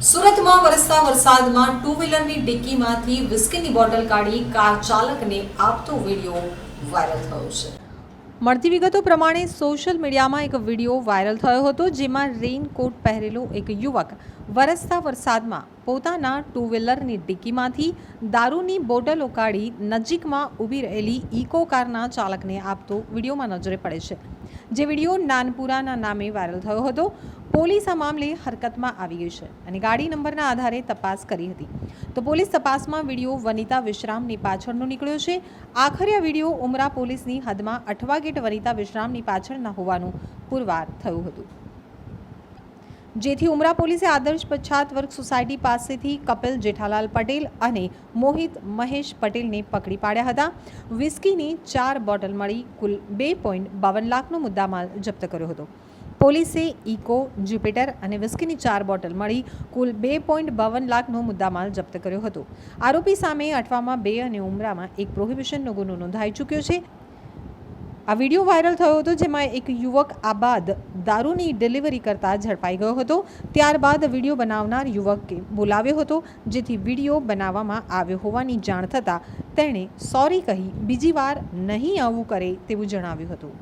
સુરતમાં વરસતા વરસાદમાં ટુ વ્હીલરની ડિક્કીમાંથી વિસ્કીની બોટલ કાઢી કાર ચાલકને આપતો વિડીયો વાયરલ થયો છે। મળતી વિગતો પ્રમાણે સોશિયલ મીડિયામાં એક વિડીયો વાયરલ થયો હતો, જેમાં રેઇનકોટ પહેરેલો એક યુવક વરસતા વરસાદમાં પોતાના ટુ વ્હીલરની ડિક્કીમાંથી દારૂની બોટલો કાઢી નજીકમાં ઊભી રહેલી ઇકો કારના ચાલકને આપતો વિડીયોમાં નજરે પડે છે, જે વિડીયો નાનપુરાના નામે વાયરલ થયો હતો। પોલીસ આ મામલે હરકતમાં આવી ગઈ છે અને ગાડી નંબરના આધારે તપાસ કરી હતી। તો પોલીસ તપાસમાં વિડીયો વનિતા વિશ્રામની પાછળનો નીકળ્યો છે। આખરે આ વિડીયો ઉમરા પોલીસની હદમાં અઠવા ગેટ વનિતા વિશ્રામની પાછળના હોવાનું પુરવાર થયું હતું, જેથી ઉમરા પોલીસે આદર્શ પછાત વર્ગ સોસાયટી પાસેથી કપિલ જેઠાલાલ પટેલ અને મોહિત મહેશ પટેલને પકડી પાડ્યા હતા। વિસ્કીની 4 બોટલ મળી કુલ 2.52 લાખનો મુદ્દામાલ જપ્ત કર્યો હતો। પોલીસે ઇકો, જ્યુપિટર અને વિસ્કીની 4 બોટલ મળી કુલ 2.52 લાખનો મુદ્દામાલ જપ્ત કર્યો હતો। આરોપી સામે અઠવામાં 2 અને ઉમરામાં 1 પ્રોહિબિશનનો ગુનો નોંધાઈ ચૂક્યો છે। આ વિડીયો વાયરલ થયો હતો, જેમાં એક યુવક આ બાદ દારૂની ડિલિવરી કરતા ઝડપાઈ ગયો હતો। ત્યારબાદ વિડીયો બનાવનાર યુવકે બોલાવ્યો હતો, જેથી વિડીયો બનાવવામાં આવ્યો હોવાની જાણ થતાં તેણે સોરી કહી બીજી વાર નહીં આવું કરે તેવું જણાવ્યું હતું।